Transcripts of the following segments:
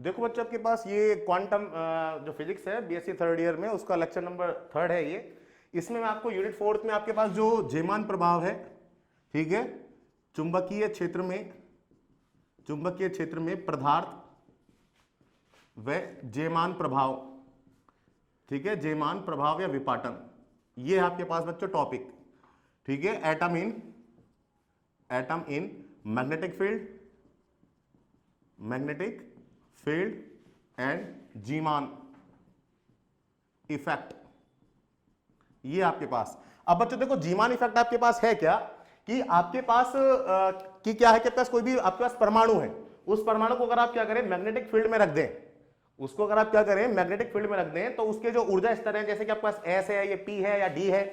देखो बच्चों आपके पास ये क्वांटम जो फिजिक्स है बीएससी थर्ड ईयर में, उसका लेक्चर नंबर 3 है ये। इसमें मैं आपको यूनिट 4 में आपके पास जो जेमान प्रभाव है, ठीक है, चुंबकीय क्षेत्र में पदार्थ व जेमान प्रभाव, ठीक है, जेमान प्रभाव या विपाटन, ये है आपके पास बच्चों टॉपिक, ठीक है। Atom in magnetic field and Zeeman effect, ये आपके पास। अब बच्चों देखो जीमान इफेक्ट आपके पास है क्या, कि आपके पास कि क्या है कि पास कोई भी आपके पास परमाणु है, उस परमाणु को अगर आप क्या करें मैग्नेटिक फील्ड में रख दें, उसको अगर आप क्या करें मैग्नेटिक फील्ड में रख दें, तो उसके जो ऊर्जा स्तर है, जैसे कि आपके पास एस है, ये पी है या डी है,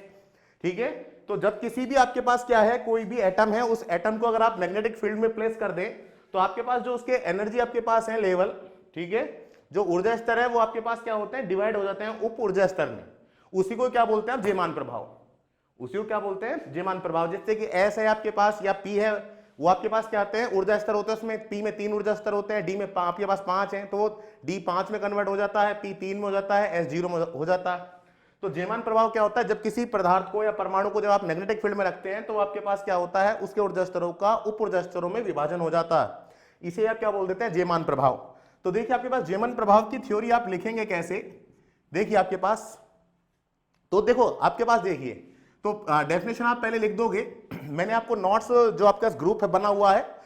ठीक है। तो जब किसी भी आपके पास क्या है कोई भी एटम है, उस एटम को अगर आप मैग्नेटिक फील्ड में प्लेस कर दें, तो आपके पास जो उसके एनर्जी आपके पास है लेवल, ठीक है, जो ऊर्जा स्तर है वो आपके पास क्या होते हैं डिवाइड हो जाते हैं उप ऊर्जा स्तर में। उसी को क्या बोलते हैं आप जेमान प्रभाव, उसी को क्या बोलते हैं जेमान प्रभाव। जैसे कि एस है आपके पास या पी है, वो आपके पास क्या आते हैं ऊर्जा स्तर होते हैं, उसमें पी में 3 ऊर्जा स्तर होते हैं, डी में आपके पास 5 है, तो वो डी 5 में कन्वर्ट हो जाता है, पी 3 में हो जाता है, एस 0 में हो जाता है। तो जेमान प्रभाव क्या होता है, जब किसी पदार्थ को या परमाणु को जब आप मैग्नेटिक फील्ड में रखते हैं, तो आपके पास क्या होता है उसके ऊर्जा स्तरों का उप ऊर्जा स्तरों में विभाजन हो जाता है, इसे आप क्या बोल देते हैं जेमान प्रभाव। तो देखिए आपके पास जेमान प्रभाव की थ्योरी आप लिखेंगे कैसे, देखिए आपके पास, तो देखो आपके पास देखिए, तो डेफिनेशन आप पहले लिख दोगे। मैंने आपको नोट्स जो आपके पास ग्रुप है बना हुआ है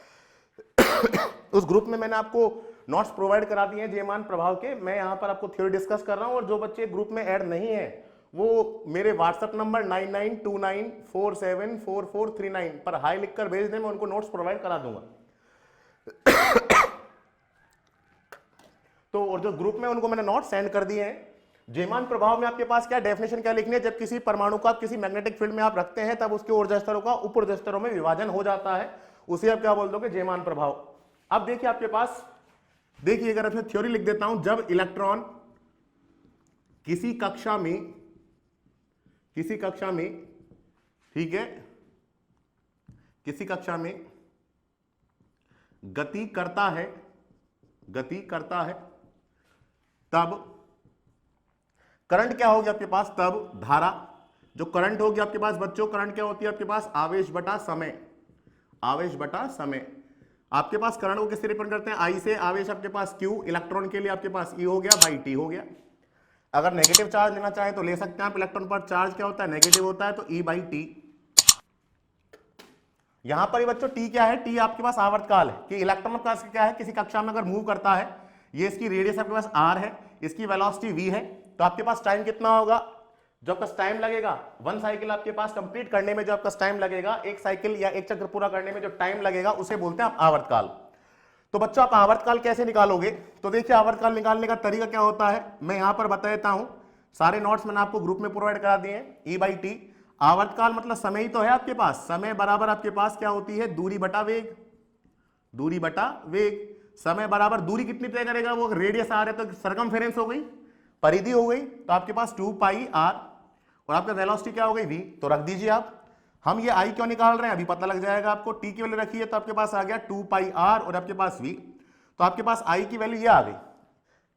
उस ग्रुप में मैंने आपको नोट्स प्रोवाइड करा दिए हैं जेमान प्रभाव के। मैं यहां पर आपको थ्योरी डिस्कस कर रहा हूं, और जो बच्चे ग्रुप में ऐड नहीं है वो मेरे व्हाट्सएप नंबर 9929474439 पर हाई लिखकर भेज दें, मैं उनको नोट्स प्रोवाइड करा दूंगा। तो और जो ग्रुप में उनको मैंने नोट सेंड कर दिए हैं। जेमान प्रभाव में आपके पास क्या डेफिनेशन क्या लिखनी है, जब किसी परमाणु को आप किसी मैग्नेटिक फील्ड में आप रखते हैं, तब उसके ऊर्जा स्तरों का उप ऊर्जा स्तरों में विभाजन हो जाता है, उसे आप क्या बोल दोगे जेमान प्रभाव। अब देखिए आपके पास, देखिए अगर मैं थ्योरी लिख देता हूं, जब इलेक्ट्रॉन किसी कक्षा में ठीक है, किसी कक्षा में गति करता है तब करंट क्या होगी आपके पास, तब धारा, जो करंट होगी आपके पास बच्चों, करंट क्या होती है आपके पास आवेश बटा समय। आपके पास करंट को किससे रिप्रेजेंट करते हैं, आई से, आवेश आपके पास Q, इलेक्ट्रॉन के लिए आपके पास E हो गया बाई T हो गया। अगर नेगेटिव चार्ज लेना चाहे तो ले सकते हैं आप, इलेक्ट्रॉन पर चार्ज क्या होता है नेगेटिव होता है, तो E बाई T। यहां पर बच्चों T क्या है, T आपके पास आवर्तकाल है, कि इलेक्ट्रॉन का क्या है किसी कक्षा में अगर मूव करता है, ये इसकी रेडियस आपके पास R है, इसकी वेलोसिटी V है, तो आपके पास टाइम कितना होगा, जो आपका टाइम लगेगा 1 साइकिल आपके पास कंप्लीट करने में, जो आपका टाइम लगेगा एक साइकिल या एक चक्र पूरा करने में जो टाइम लगेगा, उसे बोलते हैं आप आवर्तकाल। तो बच्चों आप आवर्तकाल कैसे निकालोगे, तो देखिए आवर्तकाल निकालने का तरीका क्या होता है, मैं यहां पर बता देता हूं, सारे नोट्स मैंने आपको ग्रुप में प्रोवाइड करा दिए हैं। E बाई T आवर्तकाल मतलब समय ही तो है आपके पास, समय बराबर आपके पास क्या होती है दूरी बटा वेग। समय बराबर दूरी कितनी तय करेगा, वो रेडियस R है तो सरकमफेरेंस हो गई, परिधि हो गई, तो आपके पास 2 पाई R, और आपका वेलोसिटी क्या हो गई V, तो रख दीजिए आप। हम ये I क्यों निकाल रहे हैं अभी पता लग जाएगा आपको, T की वैल्यू रखी है तो आपके पास आ गया 2 पाई R और आपके पास V, तो आपके पास I की वैल्यू ये आ गई,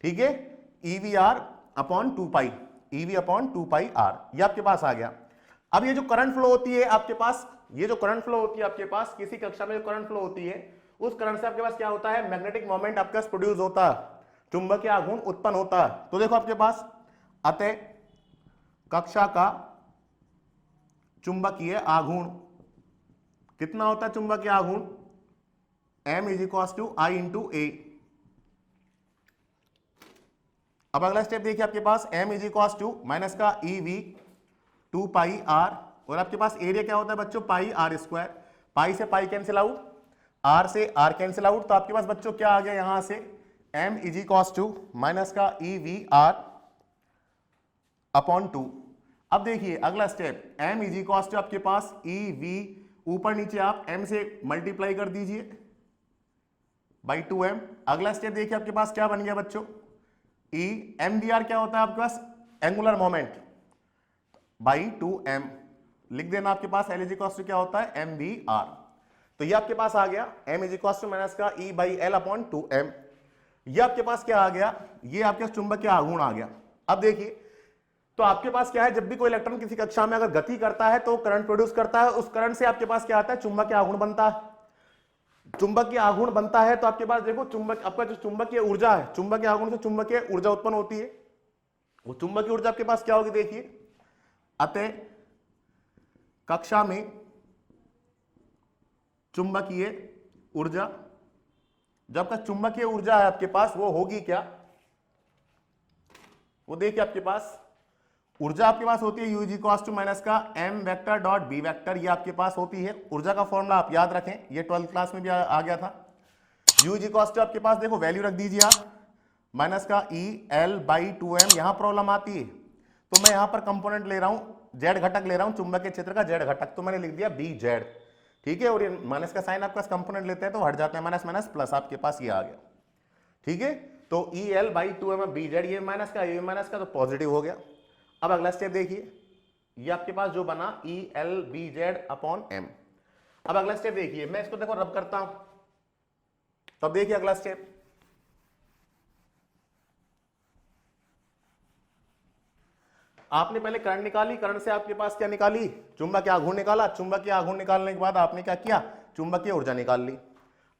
ठीक है, EVR अपॉन 2 पाई, EV अपॉन 2 पाई R, ये आपके पास आ गया। अब ये जो करंट फ्लो होती है आपके पास, ये जो करंट फ्लो होती है आपके पास किसी कक्षा में जो करंट फ्लो होती है, उस करंट से आपके पास क्या होता है मैग्नेटिक मोमेंट आपके पास प्रोड्यूस होता है, चुंबकीय आघूर्ण उत्पन्न होता है। तो देखो आपके पास अतः कक्षा का चुंबकीय आघूर्ण कितना होता है, चुंबकीय आघूर्ण M is equal to I into A. अब अगला स्टेप देखिए आपके पास M is equal to minus का EV 2 पाई R, और आपके पास एरिया क्या होता है बच्चों पाई R स्क्वायर, पाई से पाई कैंसिल आउट, R से R कैंसिल आउट, तो आपके पास बच्चों क्या आ गया यहां से M is equal to minus का EVR अपॉन 2। अब देखिए अगला step M is equal to आपके पास EV, ऊपर नीचे आप M से मल्टीप्लाई कर दीजिए बाई 2M। अगला स्टेप देखिए आपके पास क्या बन गया बच्चों, E MVR क्या होता है आपके पास एंगुलर मोमेंट बाई 2M, लिख देना आपके पास L इज इक्वल टू क्या होता है MVR। तो ये आपके पास आ गया M is equal to minus का E by L upon 2M। ये आपके पास क्या आ गया, ये आपके पास चुंबकीय आघूर्ण आ गया। अब देखिए, तो आपके पास क्या है, जब भी कोई इलेक्ट्रॉन किसी कक्षा में अगर गति करता है तो करंट प्रोड्यूस करता है, उस करंट से आपके पास क्या आता है, चुंबकीय आघूर्ण बनता है। चुंबकीय आघूर्ण बनता है तो आपके पास देखो चुंबक, आपका जो चुंबकीय ऊर्जा है, चुंबकीय आघूर्ण से चुंबकीय ऊर्जा उत्पन्न होती है। वो चुंबकीय ऊर्जा आपके पास क्या होगी, देखिए, अतः कक्षा में चुंबकीय ऊर्जा, जब तक चुंबकीय ऊर्जा है आपके पास, वो होगी क्या, वो देखिए आपके पास ऊर्जा आपके पास होती है U is equal to minus का M vector dot B vector, ये आपके पास होती है। ऊर्जा का फॉर्मूला आप याद रखें, ये 12th क्लास में भी आ गया था। यू इज इक्वल टू आपके पास देखो वैल्यू रख दीजिए आप, माइनस का ई एल बाई 2m। यहां प्रॉब्लम आती है तो मैं यहां पर कंपोनेंट ले रहा हूं, जेड घटक ले रहा हूं, चुंबकीय क्षेत्र का जेड घटक, तो मैंने लिख दिया बी जेड, ठीक है। और ये माइनस का साइन आपका कंपोनेंट लेते हैं तो हट जाते हैं, माइनस माइनस प्लस आपके पास ये आ गया, ठीक है। तो E L by 2m B Z, ये माइनस का ये माइनस का, तो पॉजिटिव हो गया। अब अगला स्टेप देखिए, ये आपके पास जो बना E L B Z upon M. अब अगला स्टेप देखिए, मैं इसको देखो रब करता हूं, तब देखिए अगला स्टेप, आपने पहले करंट निकाली, करंट से आपके पास क्या निकाली, चुंबकीय आघूर्ण निकाला, चुंबकीय आघूर्ण निकालने के बाद आपने क्या किया, चुंबकीय ऊर्जा निकाल ली।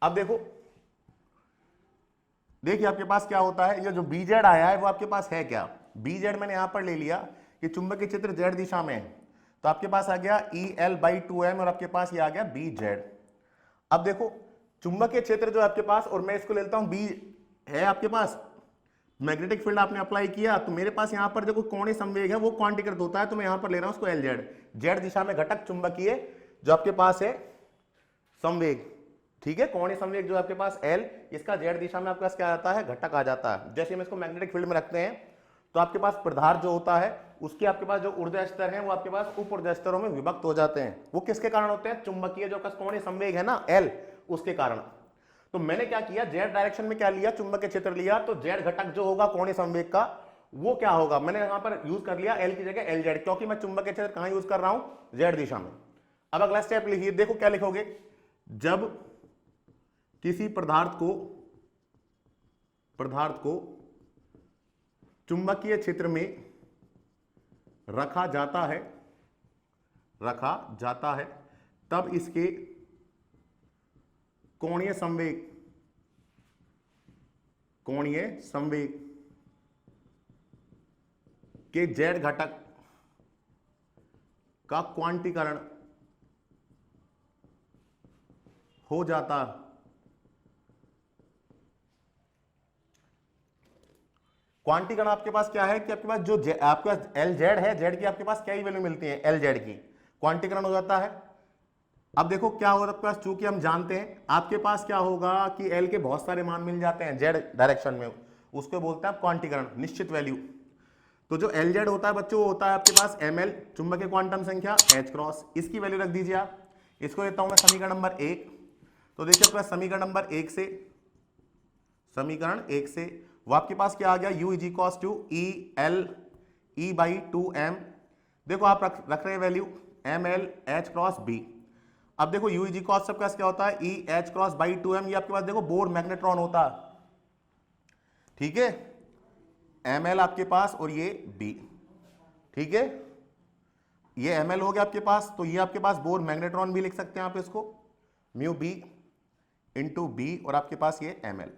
अब देखो, देखिए आपके पास क्या होता है, ये जो बी जेड आया है वो आपके पास है क्या, बी जेड मैंने यहां पर ले लिया कि चुंबकीय क्षेत्र जेड दिशा में है, तो आपके पास आ गया ई एल बाई 2m और आपके पास ये आ गया बी जेड। अब देखो चुंबकीय क्षेत्र जो आपके पास, और मैं इसको लेता हूं बी है आपके पास, मैग्नेटिक फील्ड आपने अप्लाई किया, तो मेरे पास यहां पर जो कोणीय संवेग है वो क्वांटीकृत होता है, तो मैं यहां पर ले रहा हूं उसको एल जेड, जेड दिशा में घटक चुंबकीय जो आपके पास है संवेग, ठीक है। कोणीय संवेग जो आपके पास एल, इसका जेड दिशा में आपके पास क्या आता है, घटक आ जाता है। जैसे हम इसको मैग्नेटिक फील्ड में रखते हैं तो आपके पास पदार्थ जो होता है उसके आपके पास जो ऊर्जा स्तर है वो आपके पास उप ऊर्जा स्तरों में विभक्त हो जाते हैं। वो किसके कारण होते हैं, चुंबकीय जो कोणीय संवेग है ना एल, उसके कारण। तो मैंने क्या किया, जेड डायरेक्शन में क्या लिया, चुंबकीय क्षेत्र लिया, तो जेड घटक जो होगा कोणीय संवेग का वो क्या होगा, मैंने यहां पर यूज कर लिया एल की जगह एल जेड, क्योंकि मैं चुंबकीय क्षेत्र कहां यूज कर रहा हूं, जेड दिशा में। अब अगला स्टेप लिखिए, देखो क्या लिखोगे, जब किसी पदार्थ को चुंबकीय क्षेत्र में रखा जाता है तब इसके कोणीय संवेग के जेड घटक का क्वांटीकरण हो जाता है। क्वांटीकरण आपके पास क्या है कि आपके पास जो आपके पास एल जेड है, जेड की आपके पास क्या ही वैल्यू मिलती है, एल जेड की, क्वांटीकरण हो जाता है। अब देखो क्या होगा आपके पास, चूंकि हम जानते हैं आपके पास क्या होगा कि एल के बहुत सारे मान मिल जाते हैं जेड डायरेक्शन में, उसको बोलते हैं क्वांटीकरण, निश्चित वैल्यू। तो जो एल जेड होता है बच्चों, वो होता है आपके पास एम एल, चुंबकीय क्वांटम संख्या एच क्रॉस, इसकी वैल्यू रख दीजिए आप। इसको देता हूं मैं समीकरण नंबर 1। तो देखिए आपके पास समीकरण नंबर 1 से वो आपके पास क्या आ गया, u is equal to E L E by 2m। देखो आप रख रहे हैं value M L H cross B. अब देखो u इज इक्वल सबका क्या होता है, E H cross by 2m, ये आपके पास देखो बोर मैग्नेट्रॉन होता है, ठीक है, एम एल आपके पास और ये बी, ठीक है, ये एम एल हो गया आपके पास, तो ये आपके पास बोर मैग्नेट्रॉन भी लिख सकते हैं आप इसको, म्यू बी इंटू बी, और आपके पास ये एम एल।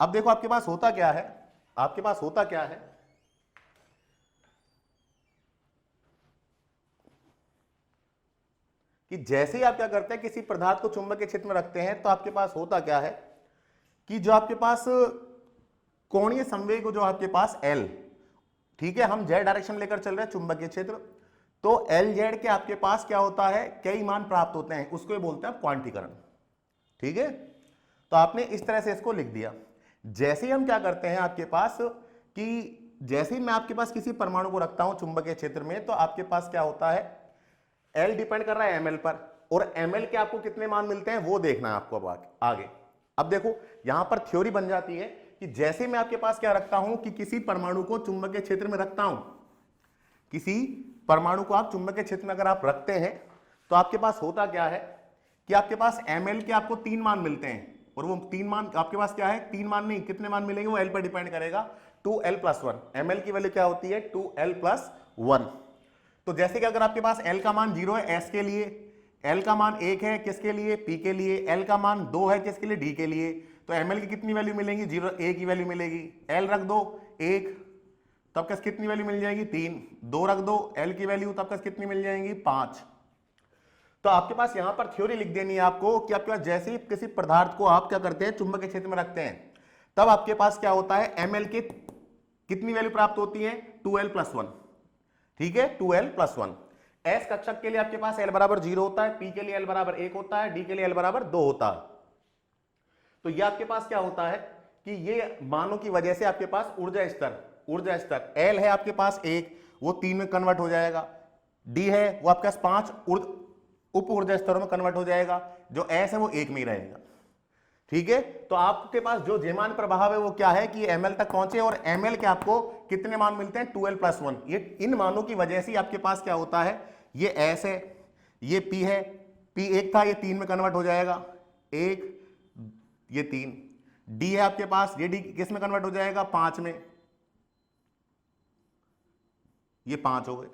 अब देखो आपके पास होता क्या है, कि जैसे ही आप क्या करते हैं, किसी पदार्थ को चुंबकीय क्षेत्र में रखते हैं, तो आपके पास होता क्या है कि जो आपके पास कोणीय संवेग जो आपके पास एल, ठीक है, हम जेड डायरेक्शन लेकर चल रहे हैं चुंबकीय क्षेत्र, तो एल जेड के आपके पास क्या होता है, कई मान प्राप्त होते हैं, उसको बोलते हैं क्वांटीकरण, ठीक है। तो आपने इस तरह से इसको लिख दिया। जैसे ही हम क्या करते हैं आपके पास कि जैसे ही मैं आपके पास किसी परमाणु को रखता हूं चुंबकीय क्षेत्र में, तो आपके पास क्या होता है, एल डिपेंड कर रहा है एमएल पर, और एमएल के आपको कितने मान मिलते हैं वो देखना है आपको अब आगे। अब देखो यहां पर थ्योरी बन जाती है कि जैसे मैं आपके पास क्या रखता हूं कि किसी परमाणु को चुंबकीय क्षेत्र में रखता हूं, किसी परमाणु को आप चुंबकीय क्षेत्र में अगर आप रखते हैं तो आपके पास होता क्या है कि आपके पास एमएल के आपको 3 मान मिलते हैं, और वो 3 मान आपके पास क्या है, 3 मान नहीं, कितने मान मिलेंगे वो एल पर डिपेंड करेगा, 2l+1। ml की वैल्यू क्या होती है, 2l+1। तो जैसे कि अगर आपके पास l का मान 0 है s के लिए, l का मान 1 है किसके लिए, p के लिए, l का मान 2 है किसके लिए, d के लिए, तो ml की कितनी वैल्यू मिलेंगी, 0 a की वैल्यू मिलेगी, l रख दो 1, तब कस कितनी वैल्यू मिल जाएगी 3, 2 रख दो l की वैल्यू, तब कस कितनी मिल जाएंगी 5। तो आपके पास यहां पर थ्योरी लिख देनी है आपको कि आपके पास जैसे ही किसी पदार्थ को आप क्या करते हैं, चुंबकीय क्षेत्र में रखते हैं, तब आपके पास क्या होता है, ml के कितनी वैल्यू प्राप्त होती है, 2l+1। ठीक है, 2l+1। s कक्षक के लिए आपके पास l बराबर 0 होता है, p के लिए l बराबर 1 होता है, d के लिए l बराबर 2 होता है। तो ये आपके पास क्या होता है कि ये मानों की वजह से आपके पास ऊर्जा स्तर l है आपके पास 1, वो 3 में कन्वर्ट हो जाएगा, d है वो आपके पास 5 उप ऊर्जा स्तरों में कन्वर्ट हो जाएगा, जो s है वो 1 में ही रहेगा। ठीक है, तो आपके पास जो जेमान प्रभाव है वो क्या है कि ml तक पहुंचे, और ml के आपको कितने मान मिलते हैं, 2l+1। ये इन मानों की वजह से आपके पास क्या होता है, ये s है, ये p है, p 1 था, ये 3 में कन्वर्ट हो जाएगा, 1 ये 3, d है आपके पास, ये d किस में कन्वर्ट हो जाएगा, 5 में, ये 5 हो गए।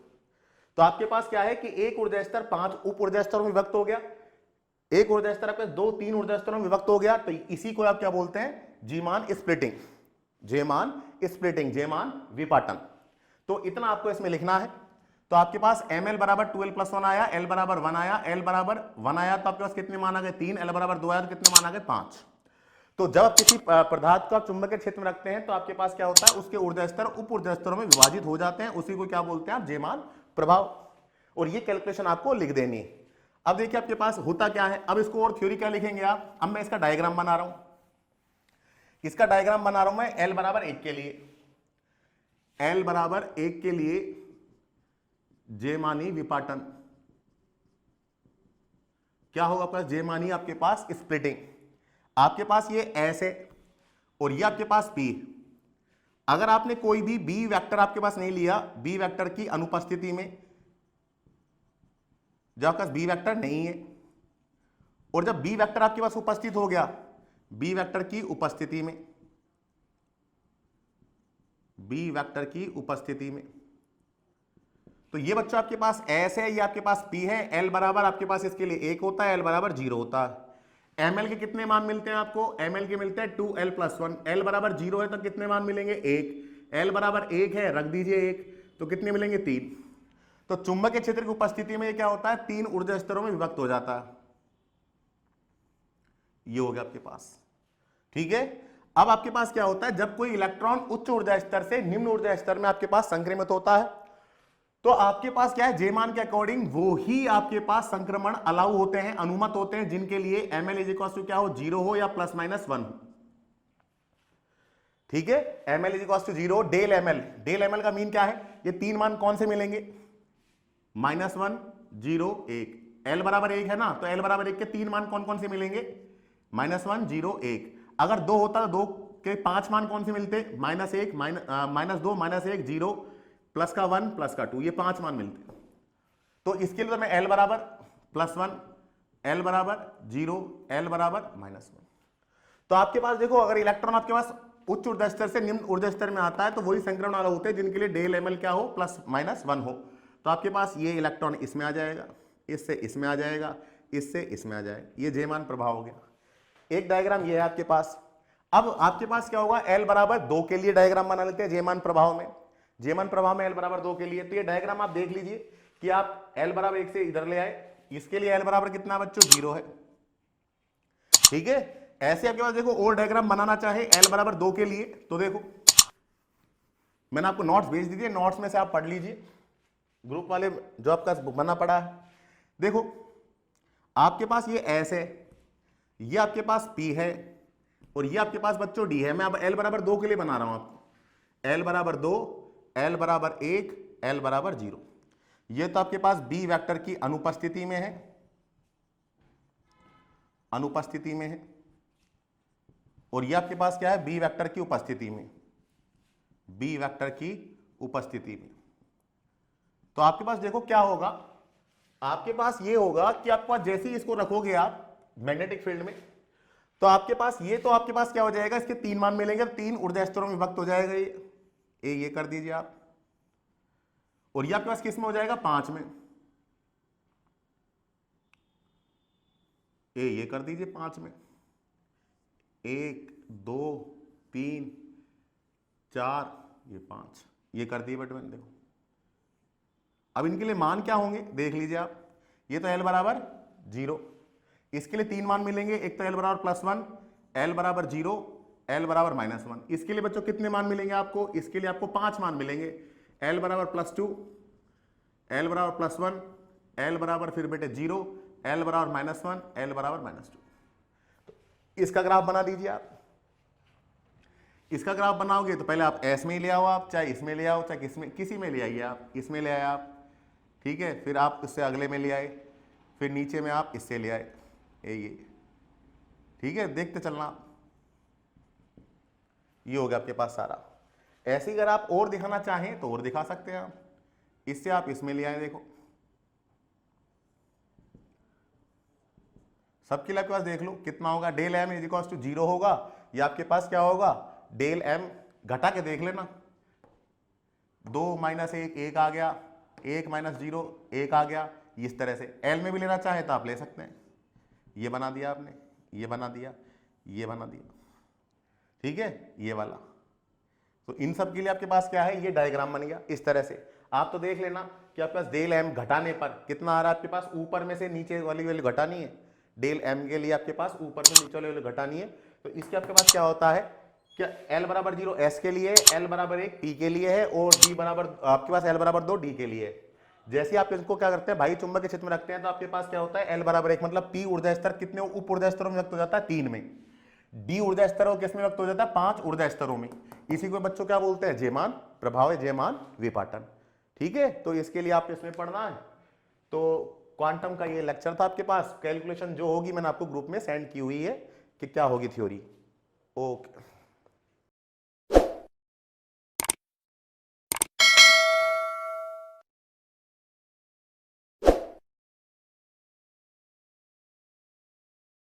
तो आपके पास क्या है कि एक ऊर्जा स्तर 5 उप ऊर्जा स्तरों में विभक्त हो गया, एक ऊर्जा स्तर आपके 2-3 ऊर्जा स्तरों में विभक्त हो गया, तो इसी को आप क्या बोलते हैं, जीमान स्प्लिटिंग, जेमान विपाटन। तो इतना आपको इसमें लिखना है। तो आपके पास ml बराबर 2l+1 आया, l बराबर 1 आया, l बराबर 1 आया तो आपके पास कितने मान आ गए, 3, l बराबर 2 आया तो कितने मान आ गए, 5। तो जब आप किसी पदार्थ को आप चुंबकीय क्षेत्र में रखते हैं तो आपके पास क्या होता है, उसके ऊर्जा स्तर उप ऊर्जा स्तरों में विभाजित हो जाते हैं, उसी को क्या बोलते हैं आप, जेमान प्रभाव। और ये कैलकुलेशन आपको लिख देनी है। अब देखिए आपके पास होता क्या है, अब इसको और थ्योरी क्या लिखेंगे आप, अब मैं इसका डायग्राम बना रहा हूं, इसका डायग्राम बना रहा हूं मैं l बराबर 1 के लिए, l बराबर 1 के लिए जेमानी विपाटन, क्या होगा आपके पास, जेमानी आपके पास स्प्लिटिंग, आपके पास ये s है और ये आपके पास p। अगर आपने कोई भी b वेक्टर आपके पास नहीं लिया, b वेक्टर की अनुपस्थिति में, जब आपके पास b वेक्टर नहीं है, और जब b वेक्टर आपके पास उपस्थित हो गया, b वेक्टर की उपस्थिति में, b वेक्टर की उपस्थिति में, तो ये बच्चों आपके पास s है, ये आपके पास p है, l बराबर आपके पास इसके लिए 1 होता है, l बराबर 0 होता है। ml के कितने मान मिलते हैं आपको, ml के मिलते हैं 2l+1, l बराबर 0 है तो कितने मान मिलेंगे, 1, l बराबर 1 है, रख दीजिए 1, तो कितने मिलेंगे, 3। तो चुंबकीय क्षेत्र की उपस्थिति में क्या होता है, 3 ऊर्जा स्तरों में विभक्त हो जाता है, ये हो गया आपके पास। ठीक है, अब आपके पास क्या होता है, जब कोई इलेक्ट्रॉन उच्च ऊर्जा स्तर से निम्न ऊर्जा स्तर में आपके पास संक्रमित होता है, तो आपके पास क्या है, जेमान के अकॉर्डिंग वो ही आपके पास संक्रमण अलाउ होते हैं, अनुमत होते हैं, जिनके लिए ml इज इक्वल टू क्या हो, 0 हो या ±1 हो। ठीक है, ml is equal to 0, del ml का मीन क्या है, ये 3 मान कौन से मिलेंगे, -1, 0, 1, l बराबर 1 है ना, तो l बराबर 1 के 3 मान कौन कौन से मिलेंगे, -1, 0, 1। अगर 2 होता तो 2 के 5 मान कौन से मिलते, -1, -2, -1, 0, प्लस का 1, प्लस का 2, ये 5 मान मिलते। तो इसके लिए तो मैं l बराबर +1, l बराबर 0, l बराबर -1। तो आपके पास देखो, अगर इलेक्ट्रॉन आपके पास उच्च ऊर्जा स्तर से निम्न ऊर्जा स्तर में आता है तो वही संक्रमण वाला होते हैं जिनके लिए डेल ml क्या हो, +-1 हो। तो आपके पास ये इलेक्ट्रॉन इसमें आ जाएगा, इससे इसमें आ जाएगा, इससे इसमें आ जाएगा, ये जेमान प्रभाव हो गया। एक डायग्राम ये है आपके पास। अब आपके पास क्या होगा, l बराबर 2 के लिए डायग्राम बना लेते हैं जेमान प्रभाव में, जेमान प्रभाव में l बराबर 2 के लिए। तो ये डायग्राम आप देख लीजिए कि आप l बराबर 1 से इधर ले आए, इसके लिए l बराबर कितना बच्चों, 0 है। ठीक है, ऐसे आपके पास देखो और डायग्राम बनाना चाहे l बराबर 2 के लिए, तो देखो मैंने आपको नोट्स भेज दीजिए, नोट्स में से आप पढ़ लीजिए, ग्रुप वाले जो आपका बना पड़ा है। देखो आपके पास ये s है, ये आपके पास p है, और ये आपके पास बच्चों d है। मैं अब l बराबर 2 के लिए बना रहा हूं आपको, l बराबर 2, l बराबर 1, l बराबर 0। ये तो आपके पास b वेक्टर की अनुपस्थिति में है, अनुपस्थिति में है, और ये आपके पास क्या है, b वेक्टर की उपस्थिति में, b वेक्टर की उपस्थिति में। तो आपके पास देखो क्या होगा, आपके पास ये होगा कि आपके पास जैसे ही इसको रखोगे आप मैग्नेटिक फील्ड में, तो आपके पास ये, तो आपके पास क्या हो जाएगा, इसके 3 मान मिलेंगे, 3 ऊर्जा स्तरों में विभक्त हो जाएगा ये कर दीजिए आप। और ये आपके पास किस में हो जाएगा, 5 में, ये कर दीजिए 5 में, 1 2 3 4 ये 5, ये कर दिए बेटे मैंने। देखो अब इनके लिए मान क्या होंगे देख लीजिए आप। ये तो L बराबर 0, इसके लिए 3 मान मिलेंगे, एक तो L बराबर +1, L बराबर 0, L बराबर -1। इसके लिए बच्चों कितने मान मिलेंगे आपको, इसके लिए आपको 5 मान मिलेंगे, L बराबर +2, L बराबर +1, L बराबर फिर बेटे 0, L बराबर -1, L बराबर -2। तो इसका ग्राफ बना दीजिए आप। इसका ग्राफ बनाओगे तो पहले आप S में ही ले आओ, आप चाहे इसमें ले आओ, चाहे किसी में ले आइए, आप इसमें ले आए आप, ठीक है, फिर आप इससे अगले में ले आए, फिर नीचे में आप इससे ले आए, ये ठीक है, देखते चलना। ये हो गया आपके पास सारा। ऐसे ही अगर आप और दिखाना चाहें तो और दिखा सकते हैं आप, इससे आप इसमें ले आए। देखो सबके लिए आपके पास देख लो कितना होगा, del M is equal to 0 होगा, या आपके पास क्या होगा, डेल एम घटा के देख लेना, 2 - 1 1 आ गया, 1 - 0 1 आ गया, इस तरह से। एल में भी लेना चाहे तो आप ले सकते हैं, ये बना दिया आपने, ये बना दिया, ये बना दिया, ठीक है, ये वाला। तो इन सब के लिए आपके पास क्या है, ये डायग्राम बन गया इस तरह से। आप तो देख लेना कि आपके पास डेल एम घटाने पर कितना आ रहा है आपके पास, ऊपर में से नीचे वाली वैल्यू घटानी है, डेल एम के लिए आपके पास ऊपर से नीचे वाली वैल्यू घटानी है। तो इसके आपके पास क्या होता है, क्या L बराबर 0 S के लिए, L बराबर 1 T के लिए है, और D बराबर आपके पास L बराबर 2 D के लिए है। जैसे आप इसको क्या करते हैं भाई, चुंबक के क्षेत्र में रखते हैं, तो आपके पास क्या होता है, L बराबर 1 मतलब P ऊर्जा स्तर कितने उप ऊर्जा स्तरों में व्यक्त हो जाता है, 3 में। D ऊर्जा स्तरों किस में व्यक्त हो जाता है, 5 ऊर्जा स्तरों में। इसी को बच्चों क्या बोलते हैं, जेमान प्रभाव, जेमान विपाटन, ठीक है। तो इसके लिए आप इसमें पढ़ना है। तो क्वांटम का ये लेक्चर था आपके पास। कैलकुलेशन जो होगी मैंने आपको ग्रुप में सेंड की हुई है कि क्या होगी थ्योरी। ओके।